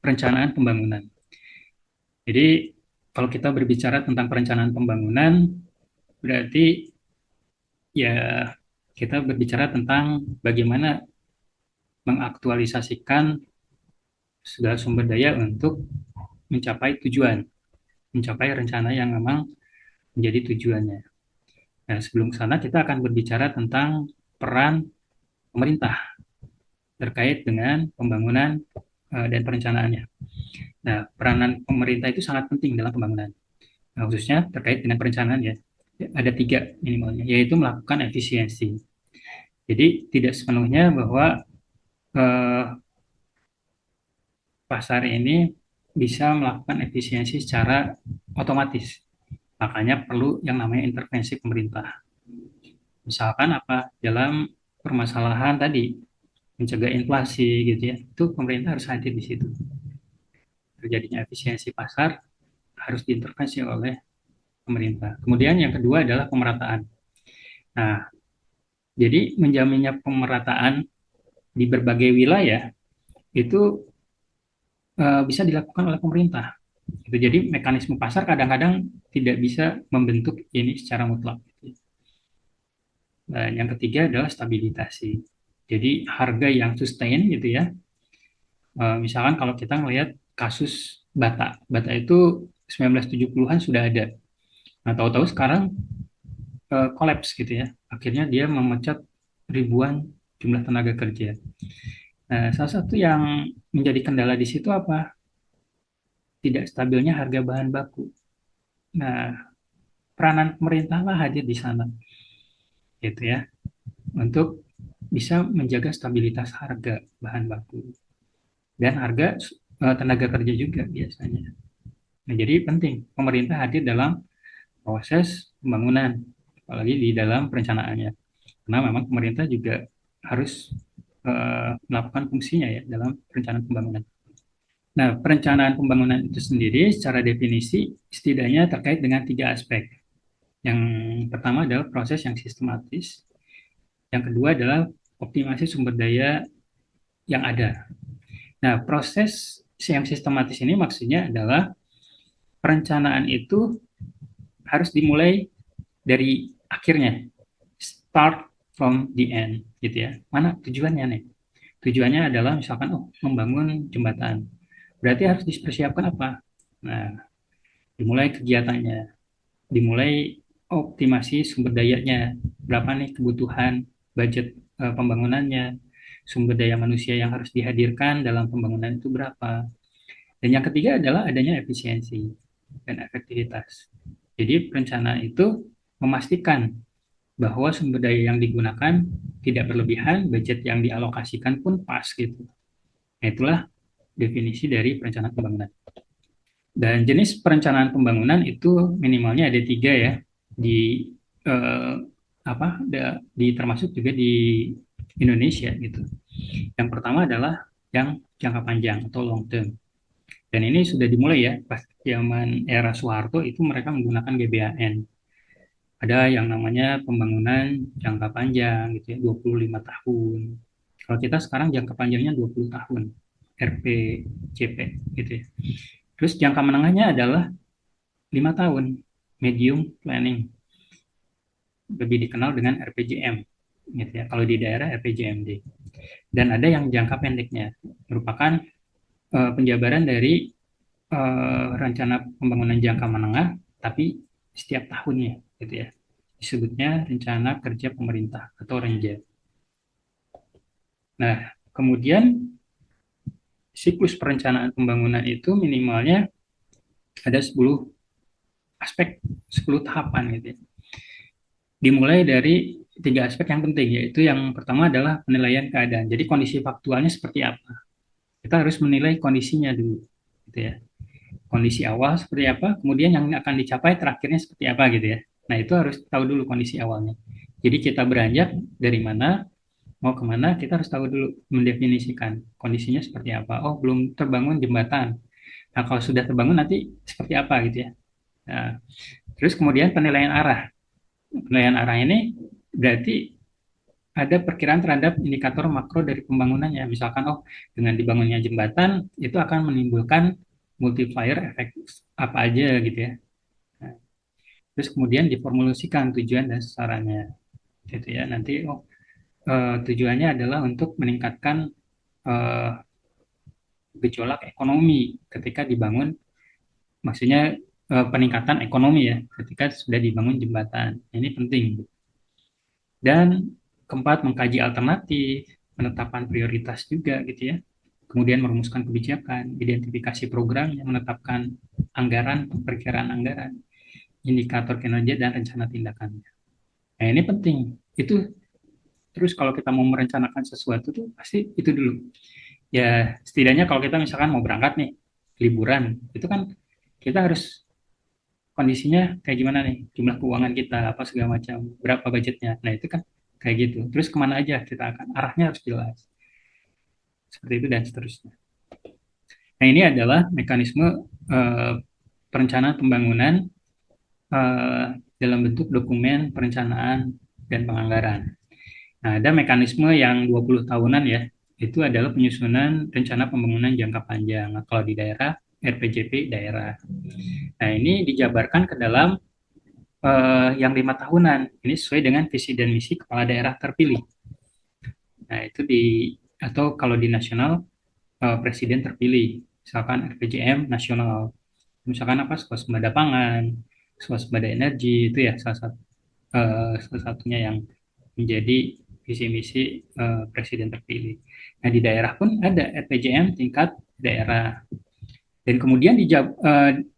perencanaan pembangunan. Jadi kalau kita berbicara tentang perencanaan pembangunan, berarti ya kita berbicara tentang bagaimana mengaktualisasikan segala sumber daya untuk mencapai tujuan, mencapai rencana yang memang menjadi tujuannya. Nah, sebelum ke sana kita akan berbicara tentang peran pemerintah terkait dengan pembangunan dan perencanaannya. Nah, peranan pemerintah itu sangat penting dalam pembangunan. Nah, khususnya terkait dengan perencanaan ya. Ada tiga minimalnya, yaitu melakukan efisiensi. Jadi tidak sepenuhnya bahwa eh, pasar ini bisa melakukan efisiensi secara otomatis. Makanya perlu yang namanya intervensi pemerintah. Misalkan apa dalam permasalahan tadi mencegah inflasi gitu ya, itu pemerintah harus hadir di situ. Terjadinya efisiensi pasar harus diintervensi oleh pemerintah. Kemudian yang kedua adalah pemerataan. Nah, jadi menjaminnya pemerataan di berbagai wilayah itu bisa dilakukan oleh pemerintah. Gitu. Jadi mekanisme pasar kadang-kadang tidak bisa membentuk ini secara mutlak. Dan yang ketiga adalah stabilitasi. Jadi harga yang sustain gitu ya. Misalkan kalau kita melihat kasus Bata, Bata itu 1970-an sudah ada. Nah, tahu-tahu sekarang kolaps gitu ya. Akhirnya dia memecat ribuan jumlah tenaga kerja. Nah, salah satu yang menjadi kendala di situ apa? Tidak stabilnya harga bahan baku. Nah, peranan pemerintah lah hadir di sana, gitu ya, untuk bisa menjaga stabilitas harga bahan baku dan harga tenaga kerja juga biasanya. Nah, jadi penting pemerintah hadir dalam proses pembangunan, apalagi di dalam perencanaannya. Karena memang pemerintah juga harus melakukan fungsinya ya dalam perencanaan pembangunan. Nah, perencanaan pembangunan itu sendiri secara definisi setidaknya terkait dengan tiga aspek. Yang pertama adalah proses yang sistematis, yang kedua adalah optimasi sumber daya yang ada. Nah, proses yang sistematis ini maksudnya adalah perencanaan itu harus dimulai dari akhirnya, start from the end, gitu ya. Mana tujuannya nih? Tujuannya adalah misalkan, oh, membangun jembatan. Berarti harus dipersiapkan apa? Nah, dimulai kegiatannya, dimulai optimasi sumber dayanya, berapa nih kebutuhan budget pembangunannya, sumber daya manusia yang harus dihadirkan dalam pembangunan itu berapa. Dan yang ketiga adalah adanya efisiensi dan efektivitas. Jadi perencanaan itu memastikan bahwa sumber daya yang digunakan tidak berlebihan, budget yang dialokasikan pun pas gitu. Nah, itulah definisi dari perencanaan pembangunan. Dan jenis perencanaan pembangunan itu minimalnya ada tiga ya di eh, apa termasuk juga di Indonesia gitu. Yang pertama adalah yang jangka panjang atau long term. Dan ini sudah dimulai ya pas zaman era Soeharto itu mereka menggunakan GBHN. Ada yang namanya pembangunan jangka panjang gitu ya 25 tahun. Kalau kita sekarang jangka panjangnya 20 tahun. RPJP gitu ya. Terus jangka menengahnya adalah 5 tahun, medium planning, lebih dikenal dengan RPJM, gitu ya. Kalau di daerah RPJMD. Dan ada yang jangka pendeknya, merupakan penjabaran dari rencana pembangunan jangka menengah, tapi setiap tahunnya, gitu ya. Disebutnya rencana kerja pemerintah atau RENJA. Nah, kemudian siklus perencanaan pembangunan itu minimalnya ada 10 aspek, 10 tahapan gitu ya. Dimulai dari tiga aspek yang penting, yaitu yang pertama adalah penilaian keadaan. Jadi kondisi faktualnya seperti apa? Kita harus menilai kondisinya dulu, gitu ya. Kondisi awal seperti apa, kemudian yang akan dicapai terakhirnya seperti apa gitu ya. Nah, itu harus tahu dulu kondisi awalnya. Jadi kita beranjak dari mana, mau kemana, kita harus tahu dulu, mendefinisikan kondisinya seperti apa. Oh, belum terbangun jembatan. Nah, kalau sudah terbangun nanti seperti apa gitu ya. Nah, terus kemudian penilaian arah. Penilaian arah ini berarti ada perkiraan terhadap indikator makro dari pembangunannya. Misalkan, oh, dengan dibangunnya jembatan itu akan menimbulkan multiplier efek apa aja gitu ya. Nah, terus kemudian diformulasikan tujuan dan sasarannya gitu ya. Nanti tujuannya adalah untuk meningkatkan eh, gejolak ekonomi ketika dibangun, maksudnya peningkatan ekonomi ya ketika sudah dibangun jembatan. Ini penting. Dan keempat, mengkaji alternatif, penetapan prioritas juga gitu ya. Kemudian merumuskan kebijakan, identifikasi programnya, menetapkan anggaran, perkiraan anggaran, indikator kinerja dan rencana tindakannya. Nah, ini penting. Itu terus kalau kita mau merencanakan sesuatu tuh pasti itu dulu. Ya, setidaknya kalau kita misalkan mau berangkat nih, liburan, itu kan kita harus kondisinya kayak gimana nih, jumlah keuangan kita, apa segala macam, berapa budgetnya. Nah, itu kan kayak gitu. Terus kemana aja kita akan, arahnya harus jelas. Seperti itu dan seterusnya. Nah, ini adalah mekanisme eh, perencanaan pembangunan eh, dalam bentuk dokumen perencanaan dan penganggaran. Nah, ada mekanisme yang 20 tahunan ya, itu adalah penyusunan rencana pembangunan jangka panjang. Nah, kalau di daerah, RPJP daerah. Nah, ini dijabarkan ke dalam yang 5 tahunan. Ini sesuai dengan visi dan misi kepala daerah terpilih. Nah, itu di, atau kalau di nasional, presiden terpilih. Misalkan RPJM nasional. Misalkan apa, swasembada pangan, swasembada energi, itu ya salah satunya yang menjadi visi misi presiden terpilih. Nah, di daerah pun ada RPJM tingkat daerah. Dan kemudian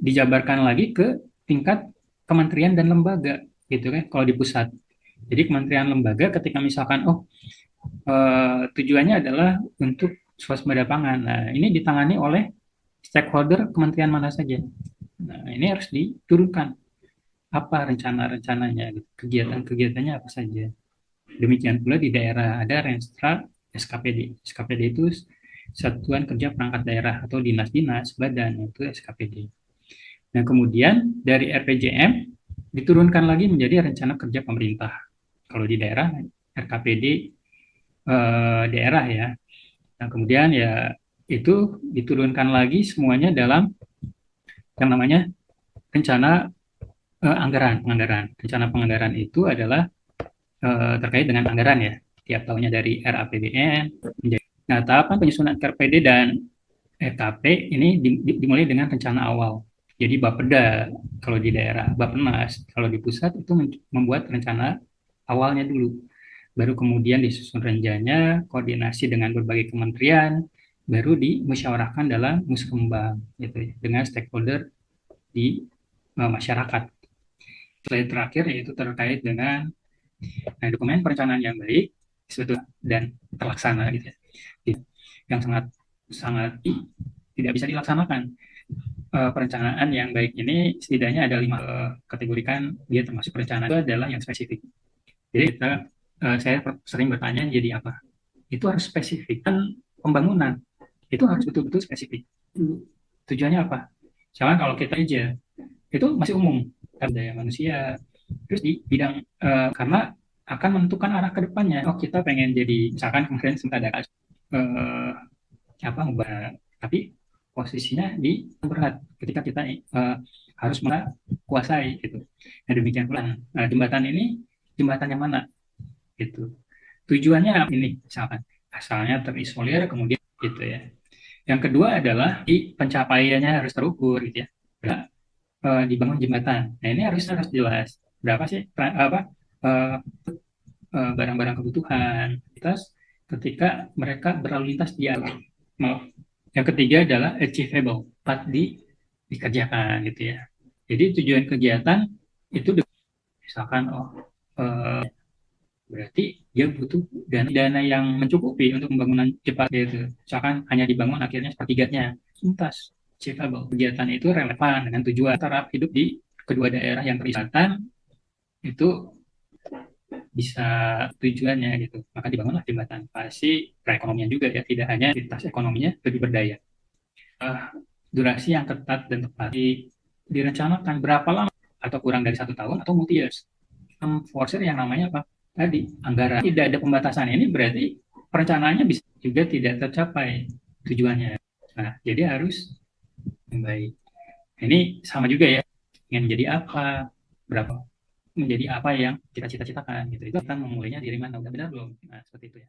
dijabarkan lagi ke tingkat kementerian dan lembaga, gitu kan, kalau di pusat. Jadi kementerian lembaga ketika misalkan, oh, tujuannya adalah untuk swasembada pangan. Nah, ini ditangani oleh stakeholder kementerian mana saja. Nah, ini harus diturunkan apa rencana-rencananya, gitu. Kegiatan-kegiatannya apa saja. Demikian pula di daerah ada Renstra SKPD. SKPD itu Satuan Kerja Perangkat Daerah atau dinas-dinas badan itu SKPD. Nah, kemudian dari RPJM diturunkan lagi menjadi rencana kerja pemerintah. Kalau di daerah RKPD daerah ya. Nah, kemudian ya itu diturunkan lagi semuanya dalam yang namanya rencana anggaran. Rencana penganggaran itu adalah terkait dengan anggaran ya. Tiap tahunnya dari RAPBN. Nah, tahapan penyusunan RPD dan RKP ini dimulai dengan rencana awal. Jadi Bapeda kalau di daerah, Bappenas kalau di pusat itu membuat rencana awalnya dulu. Baru kemudian disusun renjanya, koordinasi dengan berbagai kementerian, baru dimusyawarahkan dalam muskembang gitu ya, dengan stakeholder di masyarakat. Slide terakhir yaitu terkait dengan dokumen perencanaan yang baik sebetulnya dan terlaksana gitu ya. Yang sangat sangat tidak bisa dilaksanakan. Perencanaan yang baik ini setidaknya ada 5 kategorikan, dia termasuk perencanaan itu adalah yang spesifik. Jadi saya sering bertanya jadi apa? Itu harus spesifik kan, pembangunan itu harus betul-betul spesifik. Tujuannya apa? Misalkan kalau kita aja itu masih umum, daya manusia, terus di bidang karena akan menentukan arah ke depannya. Oh, kita pengen jadi, misalkan kemarin sempat ada uh, apa, tapi posisinya di berat ketika kita harus menguasai gitu. Nah, demikian pula jembatan ini, jembatan yang mana gitu. Tujuannya ini misalkan asalnya terisolir kemudian gitu ya. Yang kedua adalah di pencapaiannya harus terukur gitu ya. Dibangun jembatan. Nah, ini harus harus jelas. Berapa sih apa eh, barang-barang kebutuhan terus ketika mereka berlalu lintas di alam. Yang ketiga adalah achievable, dapat dikerjakan gitu ya. Jadi tujuan kegiatan itu misalkan, oh, eh, berarti dia butuh dana yang mencukupi untuk pembangunan cepat gitu. Misalkan hanya dibangun akhirnya sepertiganya, tuntas, achievable. Kegiatan itu relevan dengan tujuan taraf hidup di kedua daerah yang terpisahkan, itu bisa tujuannya gitu. Maka dibangunlah jembatan. Pasti perekonomian juga ya, tidak hanya aktivitas ekonominya lebih berdaya. Uh, Durasi yang ketat dan tepat direncanakan berapa lama, atau kurang dari 1 tahun atau multi years. Forcer yang namanya apa? tadi anggaran tidak ada pembatasan ini berarti perencanaannya bisa juga tidak tercapai tujuannya. Nah, jadi harus yang baik. Ini sama juga ya, ingin jadi apa, berapa, menjadi apa yang kita cita-citakan gitu. Itu kita memulainya dari mana, udah benar belum? Nah, seperti itu ya.